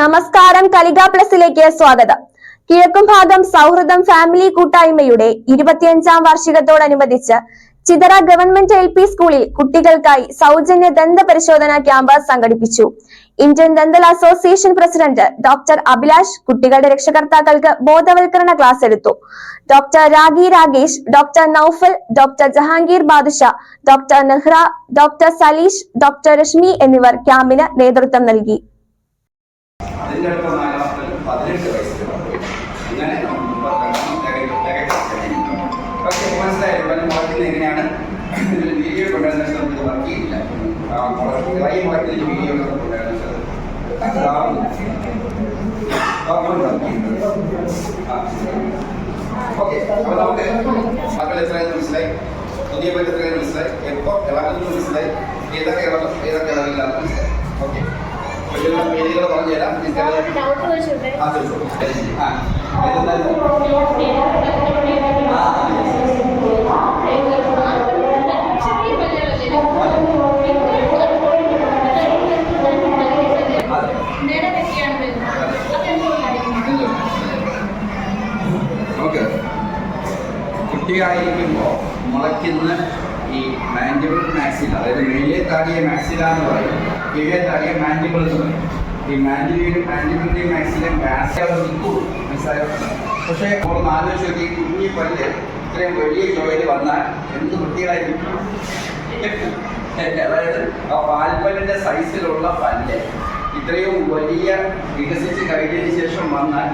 നമസ്കാരം. കലിക പ്ലസിലേക്ക് സ്വാഗതം. കിഴക്കുംഭാഗം സൗഹൃദം ഫാമിലി കൂട്ടായ്മയുടെ 25ാം വാർഷികത്തോടനുബന്ധിച്ച് ചിതറ ഗവൺമെന്റ് LP സ്കൂളിൽ കുട്ടികൾക്കായി സൗജന്യ ദന്ത പരിശോധന ക്യാമ്പ് സംഘടിപ്പിച്ചു. Indian dental association president doctor Abhilash കുട്ടികളുടെ രക്ഷകർത്താക്കൾക്ക് ബോധവൽക്കരണ ക്ലാസ് എടുത്തു. Doctor Ragi Ragesh, doctor Noufal, doctor Jahangir Badusha, doctor Nehra, doctor Saleesh, doctor Reshmi എന്നിവർ ക്യാമ്പിന് നേതൃത്വം നൽകി. എങ്ങനെയാണ് വീഡിയോ കൊണ്ടുവരുന്നത് വർക്ക് ചെയ്യില്ല. Video okay. അപ്പോൾ നമുക്ക് മക്കൾ എത്രയെന്ന് മനസ്സിലായി, പുതിയ പേര് എത്രയെന്ന് മനസ്സിലായി, എപ്പോൾ ഇളകുന്നു മനസ്സിലായി, ഏതൊക്കെ ഇളകും ഏതൊക്കെ ഇളകില്ലാന്ന് മനസ്സിലായി. ഓക്കെ, പേരുകൾ പറഞ്ഞു തരാം. കുട്ടിയായിരിക്കുമ്പോൾ മുളയ്ക്കുന്ന ഈ മാൻഡിബിൾ മാക്സില, അതായത് മേലെ താടിയ മാക്സില എന്ന് പറയും, കീഴെ താടിയ മാൻഡിബിൾ എന്ന് പറയും. ഈ മാൻഡിബിളിൻ്റെയും മാക്സിലും നിൽക്കൂ, മനസ്സിലായോ? പക്ഷേ നമ്മളൊന്ന് ആലോചിച്ച് നോക്കി, കുഞ്ഞി പല്ല് ഇത്രയും വലിയ ജോയിൽ വന്നാൽ എന്ത് വൃത്തികളായിരിക്കും. അതായത് ആ പാൽപ്പല്ലിൻ്റെ സൈസിലുള്ള പല്ല് ഇത്രയും വലിയ വികസിച്ച് കഴിഞ്ഞതിന് ശേഷം വന്നാൽ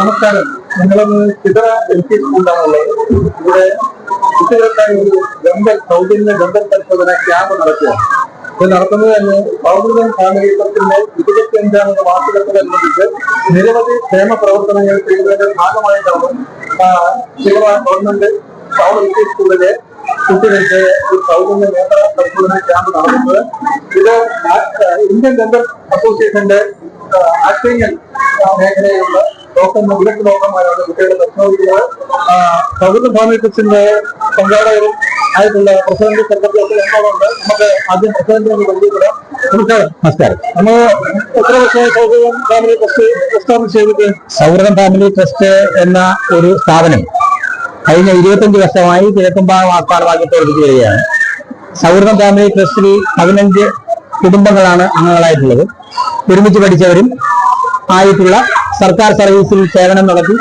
നമസ്കാരം. ഞങ്ങളൊന്ന് ചിതറ LP സ്കൂളിലാണുള്ളത്. ഇവിടെ കുട്ടികൾക്കായി ഒരു സൗജന്യ ദന്തൽ പരിശോധന ക്യാമ്പ് നടക്കുകയാണ്. ഇത് നടത്തുന്നത് തന്നെ സൗഹൃദം ഫാമിലി ട്രസ്റ്റിന്റെ 25ാമത് വാർഷികത്തോടനുബന്ധിച്ച് നിരവധി ക്ഷേമ പ്രവർത്തനങ്ങൾ ചെയ്യുന്നതിന്റെ ഭാഗമായിട്ടാണ് ചിതറ ഗവൺമെന്റ് LP സ്കൂളിലെ കുട്ടികൾക്ക് ഒരു സൗജന്യ നേത്ര പരിശോധന ക്യാമ്പ് നടത്തുന്നത്. ഇത് ഇന്ത്യൻ ദന്തൽ അസോസിയേഷന്റെ ആക്ടിങ്ങൽ മേഖലയിലുള്ള ഡോക്ടറിന്റെ വിദഗ്ധ ഡോക്ടർമാരാണ് കുട്ടികളെ പരിശോധിക്കുന്നത്. സൗഹൃദ ഫാമിലി ട്രസ്റ്റിന്റെ സംഘാടകരും ആയിട്ടുള്ള പ്രസിഡന്റ് സെക്രട്ടറി എന്നോടുണ്ട്. നമുക്ക് ആദ്യം പ്രസിഡന്റിനെ പരിചയപ്പെടാം. നമസ്കാരം. നമ്മൾ എത്ര വർഷമായി സൗഹൃദം ഫാമിലി ട്രസ്റ്റ് എസ്റ്റാബ്ലിഷ് ചെയ്തിട്ട്? സൗഹൃദം ഫാമിലി ട്രസ്റ്റ് എന്ന ഒരു സ്ഥാപനം കഴിഞ്ഞ 25 വർഷമായി കിഴക്കുംഭാഗം ആസ്ഥാനമാക്കി പ്രവർത്തിച്ചു വരികയാണ്. സൗഹൃദം ഫാമിലി ട്രസ്റ്റിൽ 15 കുടുംബങ്ങളാണ് അംഗങ്ങളായിട്ടുള്ളത്. ഒരുമിച്ച് പഠിച്ചവരും ആയിട്ടുള്ള സർക്കാർ സർവീസിൽ സേവനം നടത്തി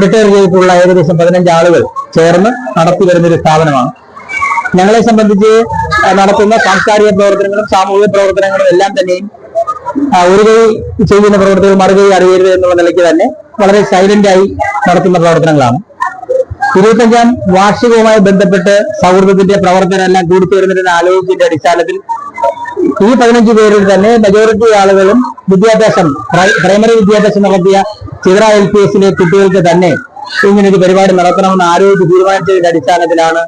റിട്ടയർ ചെയ്തിട്ടുള്ള ഏകദേശം 15 ആളുകൾ ചേർന്ന് നടത്തി വരുന്നൊരു സ്ഥാപനമാണ്. ഞങ്ങളെ സംബന്ധിച്ച് നടത്തുന്ന സാംസ്കാരിക പ്രവർത്തനങ്ങളും സാമൂഹിക പ്രവർത്തനങ്ങളും എല്ലാം തന്നെയും ഒരു കൈ ചെയ്യുന്ന പ്രവർത്തനങ്ങൾ മറുകൈ അറിയരുത് എന്നുള്ള നിലയ്ക്ക് തന്നെ വളരെ സൈലന്റായി നടത്തുന്ന പ്രവർത്തനങ്ങളാണ്. 25ാം വാർഷികവുമായി ബന്ധപ്പെട്ട് സൗഹൃദത്തിന്റെ പ്രവർത്തനം എല്ലാം കൂടിച്ചേരുന്നതിന്റെ ആലോചിച്ചതിന്റെ അടിസ്ഥാനത്തിൽ ഈ 15 പേരിൽ തന്നെ മെജോറിറ്റി ആളുകളും വിദ്യാഭ്യാസം പ്രൈമറി വിദ്യാഭ്യാസം നടത്തിയ ചിതറ LPSലെ കുട്ടികൾക്ക് തന്നെ ഇങ്ങനൊരു പരിപാടി നടത്തണമെന്ന് ആലോചിച്ച് തീരുമാനിച്ചതിന്റെ അടിസ്ഥാനത്തിലാണ്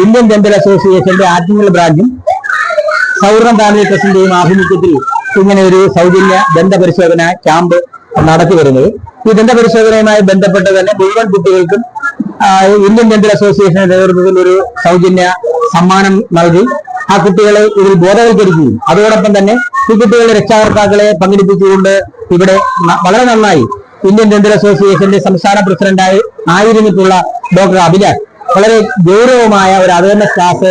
ഇന്ത്യൻ ദന്തൽ അസോസിയേഷന്റെ ആറ്റിങ്ങൽ ബ്രാഞ്ചും സൗഹൃദം ഫാമിലി ട്രസ്റ്റിന്റെയും ആഭിമുഖ്യത്തിൽ ഇങ്ങനെ ഒരു സൗജന്യ ദന്തപരിശോധന ക്യാമ്പ് നടത്തി വരുന്നത്. ഈ ദന്തപരിശോധനയുമായി ബന്ധപ്പെട്ട് തന്നെ മുഴുവൻ കുട്ടികൾക്കും ഇന്ത്യൻ ഡെന്റൽ അസോസിയേഷന്റെ നേതൃത്വത്തിൽ ഒരു സൗജന്യ സമ്മാനം നൽകി ആ കുട്ടികളെ ഇതിൽ ബോധവൽക്കരിക്കുകയും അതോടൊപ്പം തന്നെ ഈ കുട്ടികളുടെ രക്ഷാകർത്താക്കളെ പങ്കെടുപ്പിച്ചുകൊണ്ട് ഇവിടെ വളരെ നന്നായി ഇന്ത്യൻ ഡെന്റൽ അസോസിയേഷന്റെ സംസ്ഥാന പ്രസിഡന്റായി ആയിരുന്നിട്ടുള്ള ഡോക്ടർ അഭിലാഷ് വളരെ ഗൗരവമായ ഒരു അവയർനെസ് ക്ലാസ്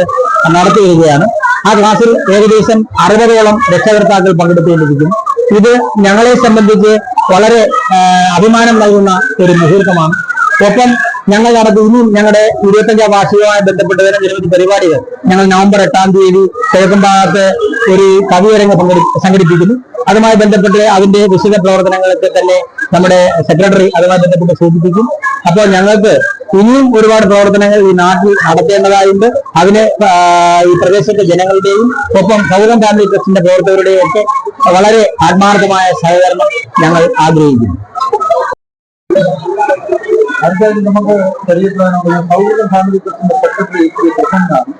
നടത്തി വരികയാണ്. ആ ക്ലാസ്സിൽ ഏകദേശം 60ഓളം രക്ഷകർത്താക്കൾ പങ്കെടുത്തുകൊണ്ടിരിക്കുന്നു. ഇത് ഞങ്ങളെ സംബന്ധിച്ച് വളരെ അഭിമാനം നൽകുന്ന ഒരു മുഹൂർത്തമാണ്. ഒപ്പം ഞങ്ങൾ ഇനിയും ഞങ്ങളുടെ 25ാം വാർഷികവുമായി ബന്ധപ്പെട്ട് തന്നെ നിരവധി പരിപാടികൾ ഞങ്ങൾ നവംബർ 8-ാം തീയതി കിഴക്കമ്പാകത്ത് ഒരു കവിയരങ്ങ് സംഘടിപ്പിക്കുന്നു. അതുമായി ബന്ധപ്പെട്ട് അതിന്റെ വിശദ പ്രവർത്തനങ്ങളൊക്കെ തന്നെ നമ്മുടെ സെക്രട്ടറി അതുമായി ബന്ധപ്പെട്ട് സൂചിപ്പിക്കും. അപ്പോൾ ഞങ്ങൾക്ക് ഇനിയും ഒരുപാട് പ്രവർത്തനങ്ങൾ ഈ നാട്ടിൽ നടത്തേണ്ടതായുണ്ട്. അതിന് ഈ പ്രദേശത്തെ ജനങ്ങളുടെയും ഒപ്പം സൗഹൃദം ഫാമിലി ട്രസ്റ്റിന്റെ പ്രവർത്തകരുടെയും ഒക്കെ വളരെ ആത്മാർത്ഥമായ സഹകരണം ഞങ്ങൾ ആഗ്രഹിക്കുന്നു. അടുത്തായിട്ട് നമുക്ക് പരിചയപ്പെടാനുള്ള സൗഹൃദം ഫാമിലി ട്രസ്റ്റിന്റെ സെക്രട്ടറി പ്രസന്നാണ്.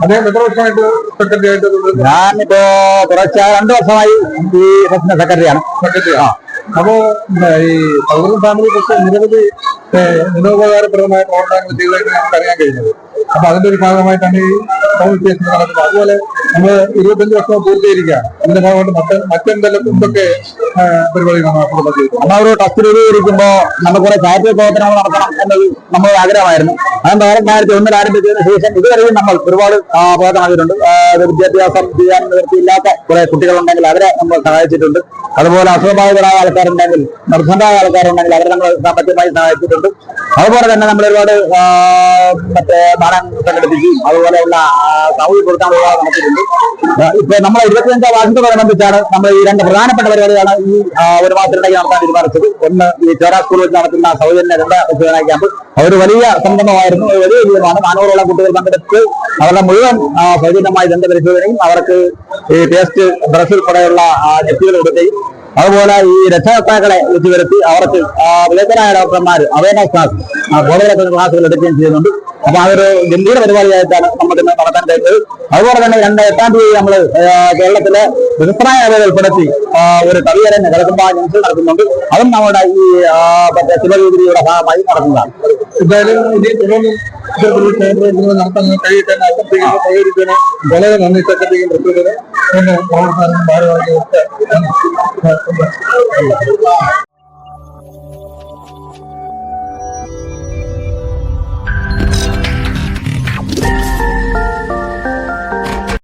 അദ്ദേഹം എത്ര വർഷമായിട്ട് സെക്രട്ടറി ആയിട്ട്? ഞാനിപ്പോ കുറച്ച് 2 വർഷമായി ഈ ട്രസ്റ്റിന്റെ സെക്രട്ടറിയാണ്. അപ്പോ ഈ സൗഹൃദം ഫാമിലി ട്രസ്റ്റ് നിരവധി വിനോദോപകാരപ്രദമായ പ്രവർത്തനങ്ങൾ ചെയ്തതായിട്ട് നമുക്ക് അറിയാൻ കഴിഞ്ഞത്. അപ്പൊ അതിന്റെ ഒരു ഭാഗമായിട്ടാണ് ഈ സൗഹൃദം നടക്കുന്നത്. അതുപോലെ നമ്മൾ 25 വർഷം പൂർത്തീകരിക്കുകയാണ്. ഇതിന്റെ ഭാഗമായിട്ട് മറ്റെന്തെല്ലാം എന്തൊക്കെ പരിപാടികൾ നമ്മളൊരു ട്രസ്റ്റ് രൂപീകരിക്കുമ്പോ നമുക്ക് കുറെ ചാരിറ്റബിൾ പ്രവർത്തനങ്ങൾ നടത്തണം എന്നത് നമ്മുടെ ആഗ്രഹമായിരുന്നു. അത് 2001 ആരംഭിച്ചതിന് ശേഷം ഇതുവരെയും നമ്മൾ ഒരുപാട് പ്രവർത്തനം ചെയ്തിട്ടുണ്ട്. വിദ്യാഭ്യാസം ചെയ്യാൻ നിവൃത്തിയില്ലാത്ത കുറെ കുട്ടികളുണ്ടെങ്കിൽ അവരെ നമ്മൾ സഹായിച്ചിട്ടുണ്ട്. അതുപോലെ അസുഖബാധിതരായ ആൾക്കാരുണ്ടെങ്കിൽ നിർബന്ധമായ ആൾക്കാരുണ്ടെങ്കിൽ അവരെ നമ്മൾ സാമ്പത്തികമായി സഹായിച്ചിട്ടുണ്ട്. അതുപോലെ തന്നെ നമ്മൾ ഒരുപാട് മറ്റേ നാടൻ സംഘടിപ്പിക്കുകയും അതുപോലെയുള്ള സാമൂഹ്യ പ്രവർത്തനങ്ങൾ നടത്തിയിട്ടുണ്ട്. ഇപ്പൊ നമ്മൾ 25ാം വാർഷികത്തോടനുബന്ധിച്ചാണ് നമ്മൾ ഈ 2 പ്രധാനപ്പെട്ട പരിപാടികളാണ് ഈ ഒരു മാസത്തിനിടയ്ക്ക് നടത്താൻ തീരുമാനിച്ചത്. ഒന്ന് ഈ ചോര സ്കൂൾ വെച്ച് നടത്തുന്ന സൗജന്യ ദന്തപരിശോധന ക്യാമ്പ്. അതൊരു വലിയ സംരംഭമായിരുന്നു, വലിയ വിജയമാണ്. 400ഓളം കുട്ടികൾ പങ്കെടുത്ത് അവരുടെ മുഴുവൻ സൗജന്യമായ ദന്തപരിശോധനയും അവർക്ക് ഈ ടേസ്റ്റ് ബ്രഷ് ഉൾപ്പെടെയുള്ള നെറ്റുകൾ കൊടുക്കുകയും അതുപോലെ ഈ രക്ഷകർത്താക്കളെ വെച്ച് വരുത്തി അവർക്ക് വിദഗ്ധരായ ഡോക്ടർമാർ അവയർനെസ് ക്ലാസ് ബോധവൽക്കരണ ക്ലാസുകൾ എടുക്കുകയും ചെയ്യുന്നുണ്ട്. അപ്പൊ അതൊരു ഗംഭീര പരിപാടിയായിട്ടാണ് നമുക്ക് ഇന്ന് നടത്താൻ കഴിഞ്ഞത്. അതുപോലെ തന്നെ 8-ാം തീയതി നമ്മൾ കേരളത്തിലെ വിദഗ്ധരായ ആളുകൾ ഉൾപ്പെടുത്തി ഒരു കവിയരങ്ങ് കിഴക്കമ്പാകം ജംഗ്ഷനിൽ നടത്തുന്നുണ്ട്. അതും നമ്മുടെ ഈ മറ്റേ ശിവഗീതിയുടെ ഭാഗമായി നടത്തുന്നതാണ്. എന്തായാലും ഇനി തുടർന്നും നടത്താൻ കഴിയട്ടെ സഹകരിച്ചതിന് വളരെ നന്ദി. സെക്രട്ടറിയും പ്രസിഡന്റിന് പ്രവർത്തനം ഭാരവാഹികൾക്ക്